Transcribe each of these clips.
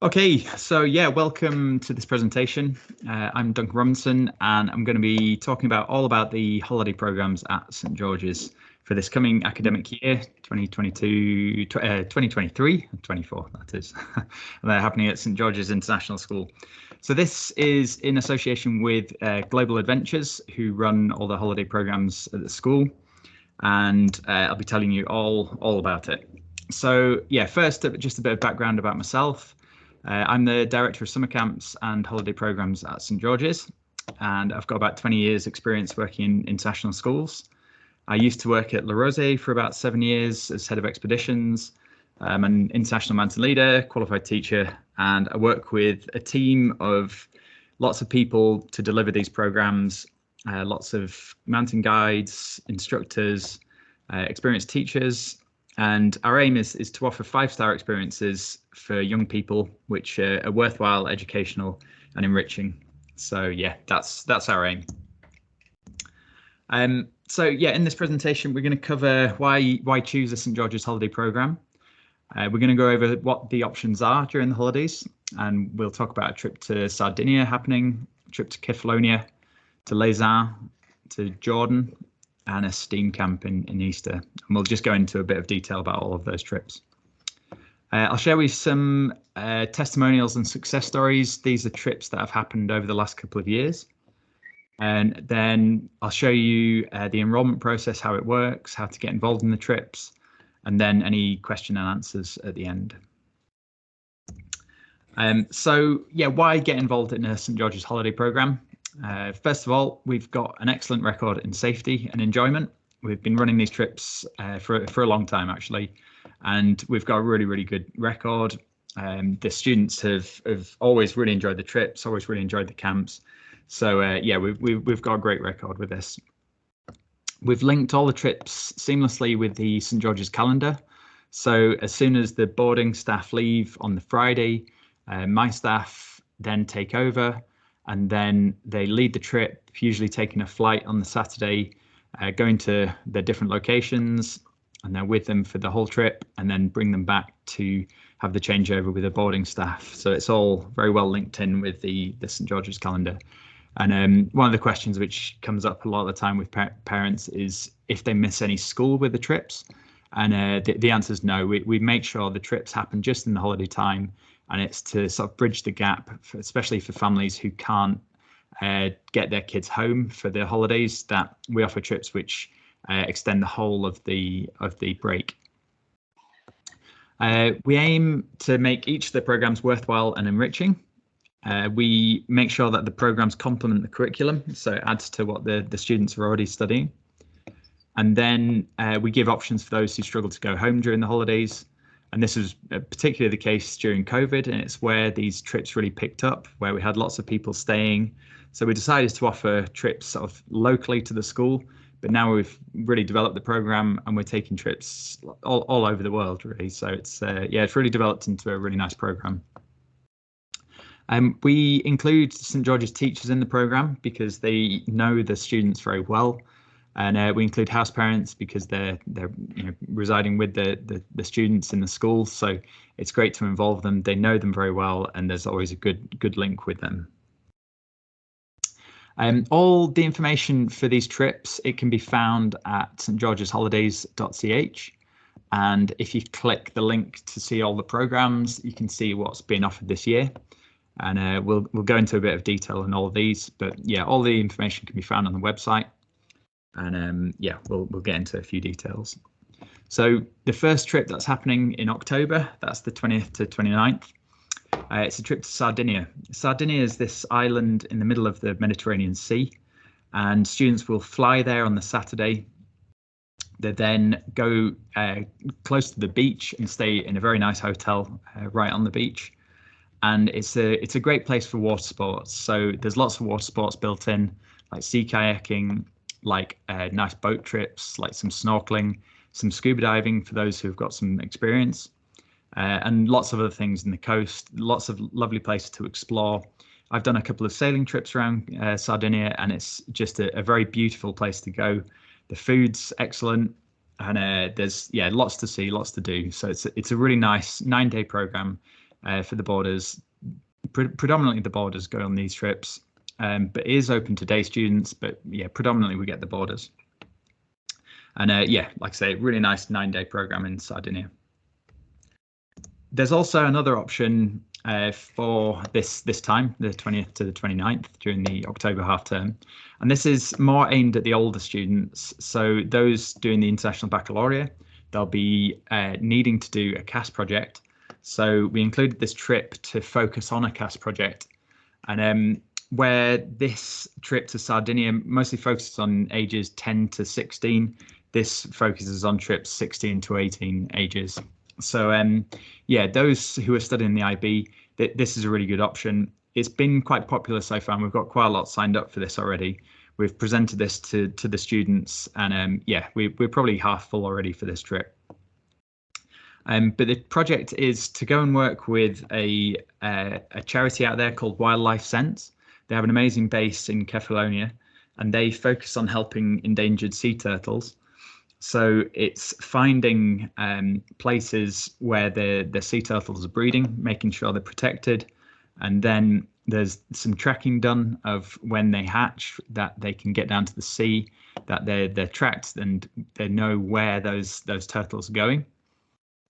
Okay, so yeah, welcome to this presentation. I'm Duncan Robinson, and I'm going to be talking all about the holiday programs at St George's for this coming academic year, 2022, 2023, 24, that is. And they're happening at St George's International School. So this is in association with Global Adventures, who run all the holiday programs at the school, and I'll be telling you all about it. So yeah, first, just a bit of background about myself. I'm the director of summer camps and holiday programs at St George's, and I've got about 20 years experience working in international schools. I used to work at La Rosée for about 7 years as head of expeditions. I'm an international mountain leader, qualified teacher, and I work with a team of lots of people to deliver these programs, lots of mountain guides, instructors, experienced teachers. And our aim is to offer 5-star experiences for young people, which are worthwhile, educational, and enriching. So yeah, that's our aim. So yeah, in this presentation, we're going to cover why choose a St George's holiday program. We're going to go over what the options are during the holidays, and we'll talk about a trip to Sardinia happening, a trip to Kefalonia, to Les Arts, to Jordan, and a steam camp in Easter. And we'll just go into a bit of detail about all of those trips. I'll share with you some testimonials and success stories. These are trips that have happened over the last couple of years. And then I'll show you the enrolment process, how it works, how to get involved in the trips, and then any question and answers at the end. So yeah, why get involved in a St George's holiday program? First of all, we've got an excellent record in safety and enjoyment. We've been running these trips for a long time, actually, and we've got a really good record. The students have always really enjoyed the trips, always really enjoyed the camps. So yeah, we've got a great record with this. We've linked all the trips seamlessly with the St George's calendar. So as soon as the boarding staff leave on the Friday, my staff then take over, and then they lead the trip, usually taking a flight on the Saturday, going to their different locations, and they're with them for the whole trip, and then bring them back to have the changeover with the boarding staff. So it's all very well linked in with the St George's calendar. And one of the questions which comes up a lot of the time with parents is if they miss any school with the trips. And the answer is no. We make sure the trips happen just in the holiday time, and it's to sort of bridge the gap, especially for families who can't get their kids home for their holidays, that we offer trips which extend the whole of the break. We aim to make each of the programs worthwhile and enriching. We make sure that the programs complement the curriculum, so it adds to what the students are already studying. And then we give options for those who struggle to go home during the holidays. And this was particularly the case during COVID, and it's where these trips really picked up, where we had lots of people staying. So we decided to offer trips sort of locally to the school, but now we've really developed the program and we're taking trips all over the world, really. So it's yeah, it's really developed into a really nice program. We include St George's teachers in the program because they know the students very well. And we include house parents because they're residing with the students in the school. So it's great to involve them. They know them very well, and there's always a good link with them. All the information for these trips, it can be found at stgeorgesholidays.ch. And if you click the link to see all the programs, you can see what's being offered this year. And we'll go into a bit of detail on all of these, but yeah, all the information can be found on the website. And yeah, we'll get into a few details. So the first trip that's happening in October, that's the 20th to 29th. It's a trip to Sardinia. Sardinia is this island in the middle of the Mediterranean Sea, and students will fly there on the Saturday. They then go close to the beach and stay in a very nice hotel right on the beach. And it's a great place for water sports. So there's lots of water sports built in, like sea kayaking, like nice boat trips, like some snorkeling, some scuba diving for those who've got some experience, and lots of other things in the coast, lots of lovely places to explore. I've done a couple of sailing trips around Sardinia, and it's just a very beautiful place to go. The food's excellent, and there's lots to see, lots to do. So it's a really nice 9-day program for the boarders. Predominantly the boarders go on these trips, but it is open to day students, but yeah, predominantly we get the boarders. And yeah, like I say, really nice 9-day program in Sardinia. There's also another option for this time, the 20th to the 29th, during the October half term. And this is more aimed at the older students. So those doing the International Baccalaureate, they'll be needing to do a CAS project. So we included this trip to focus on a CAS project. And where this trip to Sardinia mostly focuses on ages 10 to 16, this focuses on trips 16 to 18 ages. So yeah, those who are studying the IB, this is a really good option. It's been quite popular so far, and we've got quite a lot signed up for this already. We've presented this to the students, and yeah, we're probably half full already for this trip. But the project is to go and work with a charity out there called Wildlife Sense. They have an amazing base in Kefalonia, and they focus on helping endangered sea turtles. So it's finding places where the sea turtles are breeding, making sure they're protected, and then there's some tracking done of when they hatch, that they can get down to the sea, that they're tracked and they know where those turtles are going.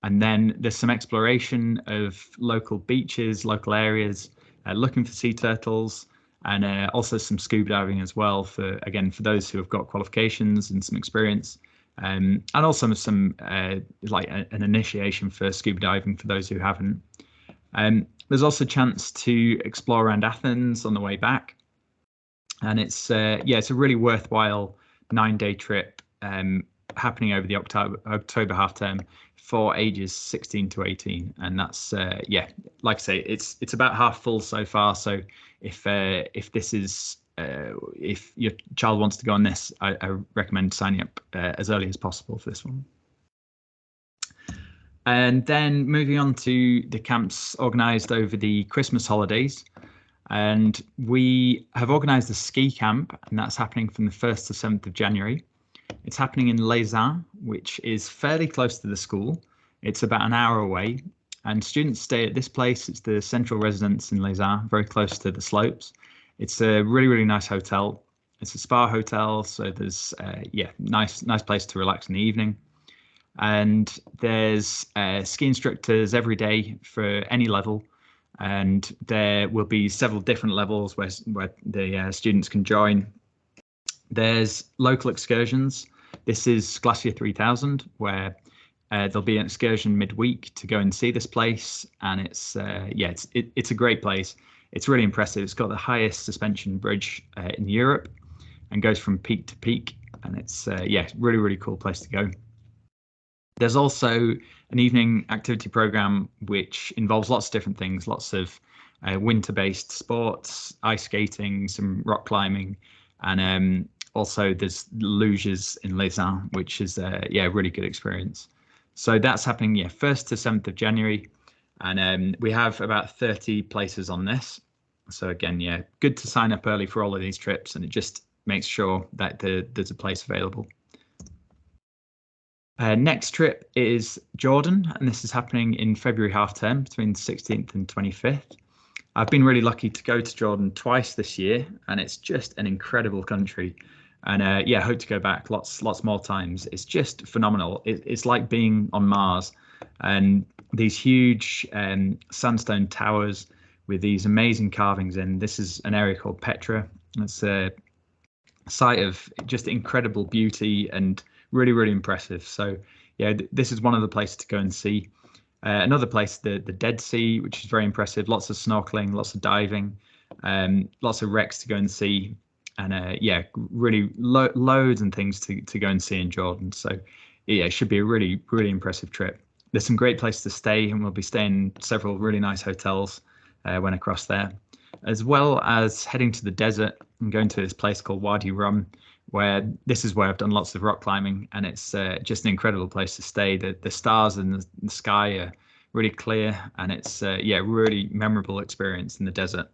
And then there's some exploration of local beaches, local areas, looking for sea turtles, and also some scuba diving as well for those who have got qualifications and some experience. And also some like an initiation for scuba diving for those who haven't. There's also a chance to explore around Athens on the way back, and it's it's a really worthwhile 9-day trip happening over the October half term for ages 16 to 18, and that's yeah, like I say, it's about half full so far. So if this is if your child wants to go on this, I recommend signing up as early as possible for this one. And then moving on to the camps organised over the Christmas holidays. And we have organised a ski camp, and that's happening from the 1st to 7th of January. It's happening in Les Uns, which is fairly close to the school. It's about an hour away, and students stay at this place. It's the central residence in Les Uns, very close to the slopes. It's a really, really nice hotel. It's a spa hotel, so there's yeah, nice place to relax in the evening. And there's ski instructors every day for any level, and there will be several different levels where the students can join. There's local excursions. This is Glacier 3000, where there'll be an excursion midweek to go and see this place, and it's yeah, it's a great place. It's really impressive. It's got the highest suspension bridge in Europe, and goes from peak to peak, and it's yeah, really, really cool place to go. There's also an evening activity program which involves lots of different things, lots of winter-based sports, ice skating, some rock climbing, and also there's luges in Les Uns, which is yeah, a really good experience. So that's happening, yeah, 1st to 7th of January, and we have about 30 places on this. So again, yeah, good to sign up early for all of these trips, and it just makes sure that there's a place available. Next trip is Jordan, and this is happening in February half term between the 16th and 25th. I've been really lucky to go to Jordan twice this year, and it's just an incredible country. And yeah, hope to go back lots more times. It's just phenomenal. It's like being on Mars, and these huge sandstone towers with these amazing carvings in. This is an area called Petra. It's a site of just incredible beauty and really, really impressive. So yeah, this is one of the places to go and see. Another place, the Dead Sea, which is very impressive. Lots of snorkeling, lots of diving, lots of wrecks to go and see. And yeah, really loads and things to go and see in Jordan. So yeah, it should be a really, really impressive trip. There's some great places to stay, and we'll be staying in several really nice hotels when across there, as well as heading to the desert and going to this place called Wadi Rum, where this is where I've done lots of rock climbing, and it's just an incredible place to stay. The stars in the sky are really clear, and it's yeah, really memorable experience in the desert.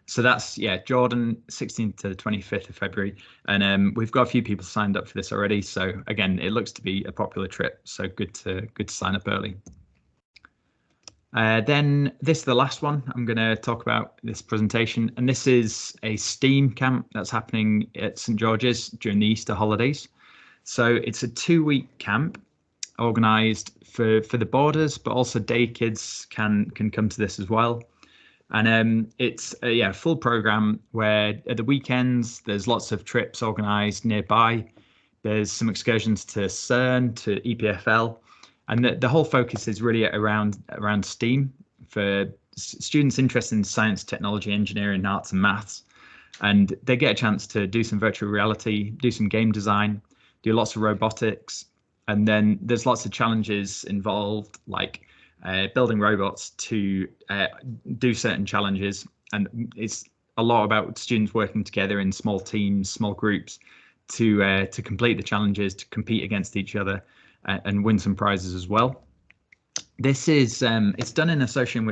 So that's, yeah, Jordan, 16th to the 25th of February. And we've got a few people signed up for this already. So again, it looks to be a popular trip. So good to sign up early. Then this is the last one I'm going to talk about this presentation, and this is a STEAM camp that's happening at St George's during the Easter holidays. So it's a 2-week camp organised for the boarders, but also day kids can come to this as well. And it's a full program where at the weekends there's lots of trips organised nearby. There's some excursions to CERN, to EPFL. And the whole focus is really around STEAM for students interested in science, technology, engineering, arts and maths. And they get a chance to do some virtual reality, do some game design, do lots of robotics. And then there's lots of challenges involved, like building robots to do certain challenges. And it's a lot about students working together in small teams, small groups to complete the challenges, to compete against each other. And win some prizes as well. This is it's done in association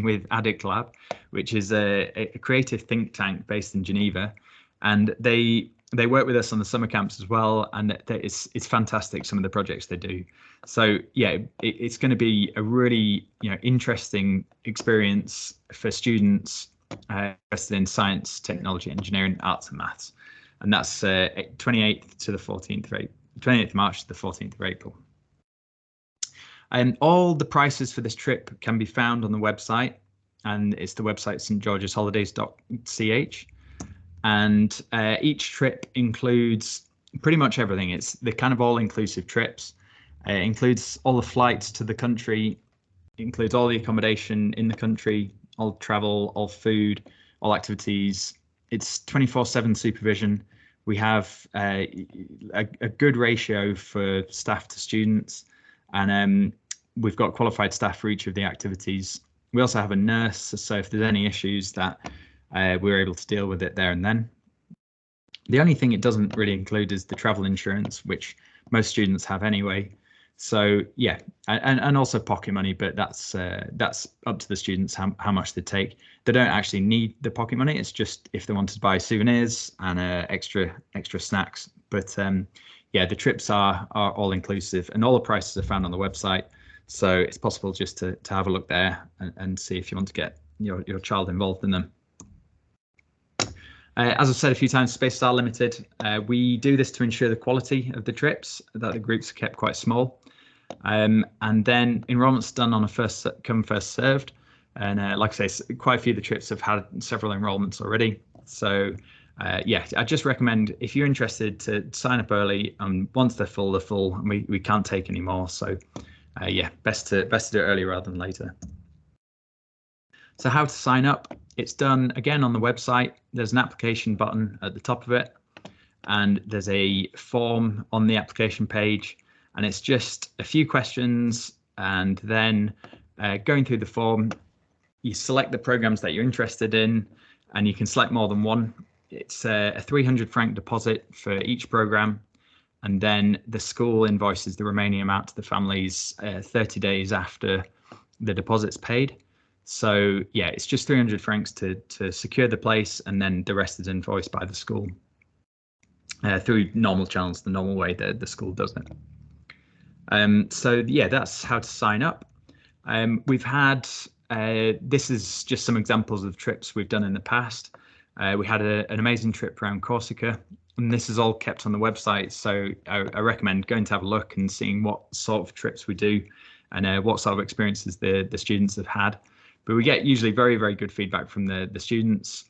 with Addict Lab, which is a creative think tank based in Geneva, and they work with us on the summer camps as well. And it's fantastic, some of the projects they do. So yeah, it's going to be a really interesting experience for students interested in science, technology, engineering, arts and maths, and that's 28th to the 14th of April. 28th March to the 14th of April. And all the prices for this trip can be found on the website, and it's the website stgeorgesholidays.ch. And each trip includes pretty much everything. It's the kind of all-inclusive trips. It includes all the flights to the country, includes all the accommodation in the country, all travel, all food, all activities. It's 24/7 supervision. We have a good ratio for staff to students, and we've got qualified staff for each of the activities. We also have a nurse, so if there's any issues that we're able to deal with it there and then. The only thing it doesn't really include is the travel insurance, which most students have anyway. So yeah, and also pocket money, but that's up to the students how much they take. They don't actually need the pocket money. It's just if they want to buy souvenirs and extra snacks. But yeah, the trips are all inclusive, and all the prices are found on the website. So it's possible just to have a look there and see if you want to get your child involved in them. As I've said a few times, spaces are limited. We do this to ensure the quality of the trips, that the groups are kept quite small. And then enrollment's done on a first come, first served. And like I say, quite a few of the trips have had several enrollments already. So yeah, I just recommend, if you're interested, to sign up early. And once they're full, they're full, and we can't take any more. So yeah, best to do it early rather than later. So how to sign up? It's done again on the website. There's an application button at the top of it, and there's a form on the application page, and it's just a few questions, and then going through the form, you select the programs that you're interested in, and you can select more than one. It's a 300 franc deposit for each program, and then the school invoices the remaining amount to the families 30 days after the deposit's paid. So yeah, it's just 300 francs to secure the place, and then the rest is invoiced by the school through normal channels, the normal way that the school does it. So yeah, that's how to sign up. We've had, this is just some examples of trips we've done in the past. We had an amazing trip around Corsica, and this is all kept on the website. So I recommend going to have a look and seeing what sort of trips we do and what sort of experiences the students have had. But we get usually very, very good feedback from the students.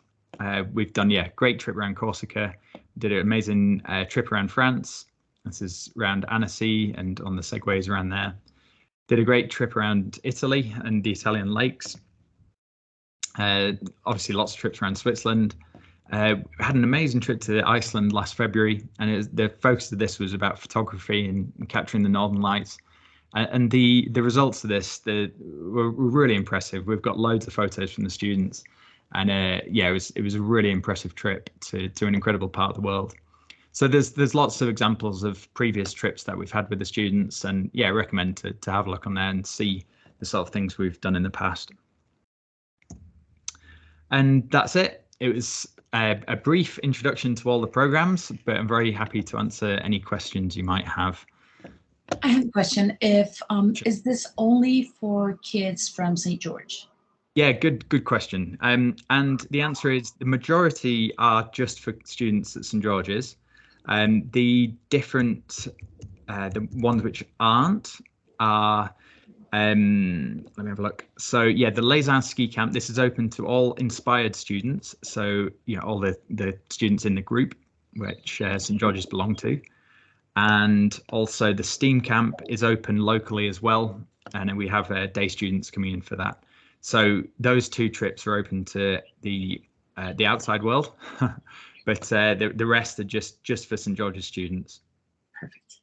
We've done, yeah, great trip around Corsica, did an amazing trip around France. This is around Annecy and on the segways around there. Did a great trip around Italy and the Italian lakes. Obviously lots of trips around Switzerland. Had an amazing trip to Iceland last February, and the focus of this was about photography and capturing the Northern Lights. And the results of this were really impressive. We've got loads of photos from the students, and yeah, it was a really impressive trip to an incredible part of the world. So there's lots of examples of previous trips that we've had with the students, and yeah, I recommend to have a look on there and see the sort of things we've done in the past. And that's it. It was a brief introduction to all the programs, but I'm very happy to answer any questions you might have. I have a question. If Sure. is this only for kids from St. George? Yeah, good question. And the answer is the majority are just for students at St George's. The different, the ones which aren't are, let me have a look. So yeah, the Les Arts Ski Camp, this is open to all inspired students. So, all the students in the group, which St George's belong to. And also the STEAM camp is open locally as well. And then we have day students coming in for that. So those two trips are open to the outside world, but the rest are just for St George's students. Perfect.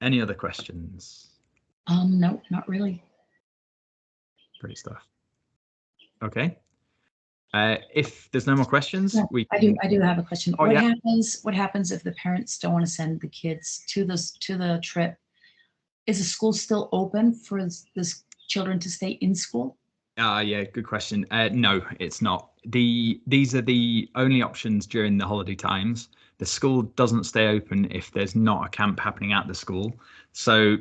Any other questions? No, not really. Great stuff. Okay. If there's no more questions, No, we I do have a question. Oh, yeah. What happens if the parents don't want to send the kids to the trip? Is the school still open for this children to stay in school? Yeah, good question. No, it's not. These are the only options during the holiday times. The school doesn't stay open if there's not a camp happening at the school. So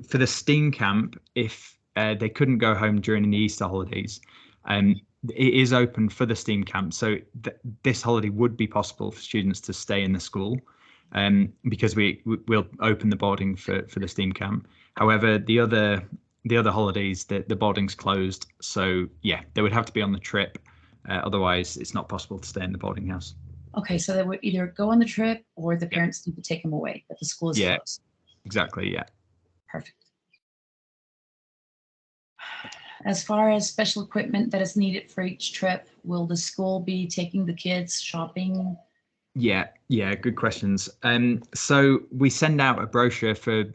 for the STEAM camp, if they couldn't go home during the Easter holidays, it is open for the STEAM camp. So this holiday would be possible for students to stay in the school, because we'll open the boarding for the STEAM camp. However, the other holidays, the boarding's closed. So yeah, they would have to be on the trip. Otherwise, it's not possible to stay in the boarding house. Okay, so they would either go on the trip or the parents need to take them away, but the school is closed. Exactly. Yeah. Perfect. As far as special equipment that is needed for each trip, will the school be taking the kids shopping? Yeah, good questions. So we send out a brochure for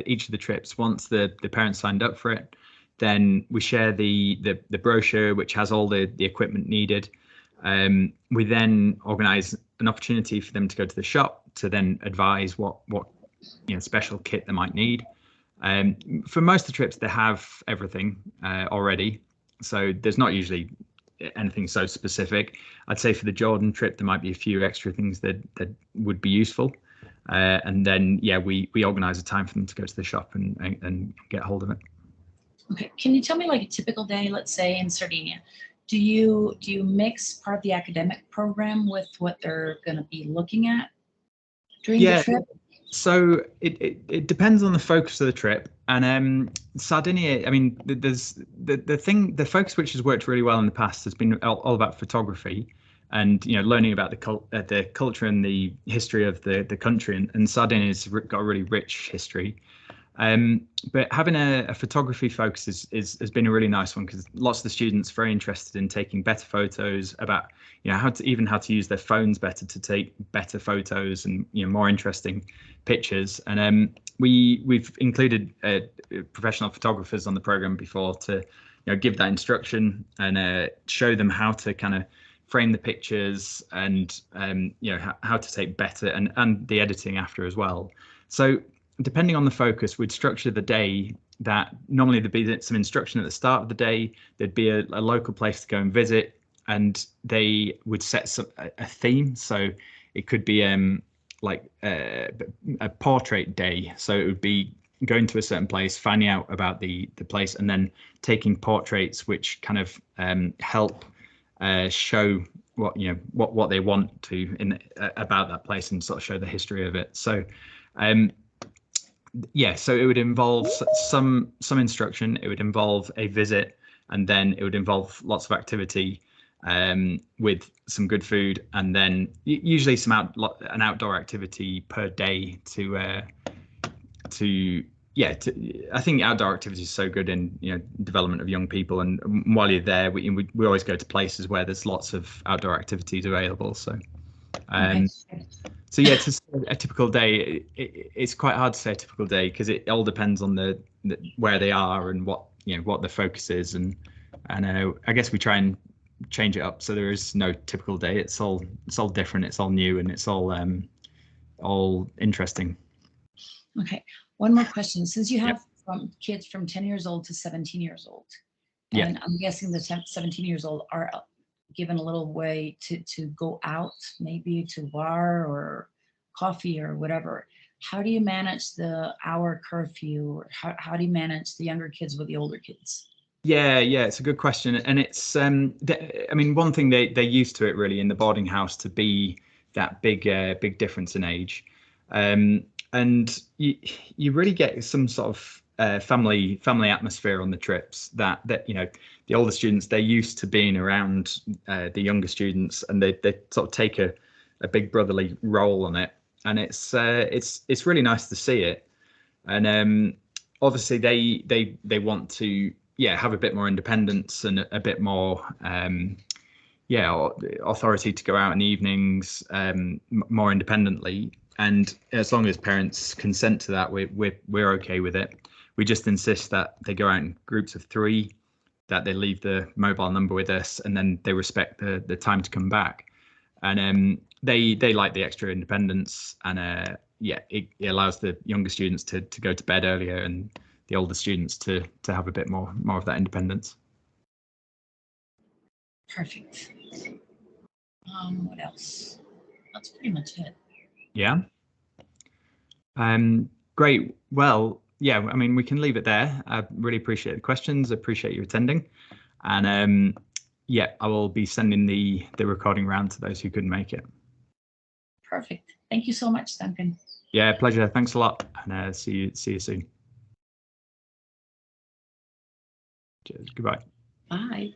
each of the trips. Once the parents signed up for it, then we share the brochure, which has all the equipment needed. We then organise an opportunity for them to go to the shop to then advise what special kit they might need. For most of the trips, they have everything already, so there's not usually anything so specific. I'd say for the Jordan trip, there might be a few extra things that would be useful. And then, yeah, we organise a time for them to go to the shop and get hold of it. Okay, can you tell me like a typical day, let's say in Sardinia? Do you mix part of the academic program with what they're going to be looking at during the trip? So it depends on the focus of the trip. And Sardinia, I mean, there's the focus which has worked really well in the past has been all about photography, and learning about the culture and the history of the country. And Sardinia's got a really rich history. But having a photography focus has been a really nice one, because lots of the students are very interested in taking better photos, about how to use their phones better to take better photos and more interesting pictures. And we've included professional photographers on the program before to give that instruction and show them how to kind of frame the pictures and how to take better and the editing after as well. So depending on the focus, we'd structure the day that normally there'd be some instruction at the start of the day. There'd be a local place to go and visit, and they would set a theme. So it could be like a portrait day. So it would be going to a certain place, finding out about the place, and then taking portraits which kind of help show what they want to about that place, and sort of show the history of it. So so it would involve some instruction, it would involve a visit, and then it would involve lots of activity with some good food, and then usually an outdoor activity per day I think outdoor activity is so good in development of young people, and while you're there, we always go to places where there's lots of outdoor activities available. So So yeah, it's a typical day. It's quite hard to say a typical day, because it all depends on the where they are and what the focus is, and I guess we try and change it up so there is no typical day. It's all different. It's all new, and it's all interesting. Okay, one more question. Since you have kids from 10 years old to 17 years old, and I'm guessing the 17 years old are given a little way to go out, maybe to bar or coffee or whatever. how do you manage the hour curfew, or how do you manage the younger kids with the older kids? Yeah, it's a good question, and it's I mean, one thing they're used to it really in the boarding house to be that big difference in age, and you really get some sort of family atmosphere on the trips that you know the older students, they're used to being around the younger students, and they sort of take a big brotherly role on it, and it's really nice to see it. And obviously they want to have a bit more independence and a bit more authority to go out in the evenings more independently. And as long as parents consent to that, we're okay with it. We just insist that they go out in groups of 3, that they leave the mobile number with us, and then they respect the time to come back. And they like the extra independence, and it allows the younger students to go to bed earlier, and the older students to have a bit more of that independence. Perfect. What else? That's pretty much it. Yeah. Great. Well, yeah, I mean, we can leave it there. I really appreciate the questions. Appreciate you attending. And I will be sending the recording round to those who couldn't make it. Perfect. Thank you so much, Duncan. Yeah, pleasure. Thanks a lot, and see you soon. Cheers. Goodbye. Bye.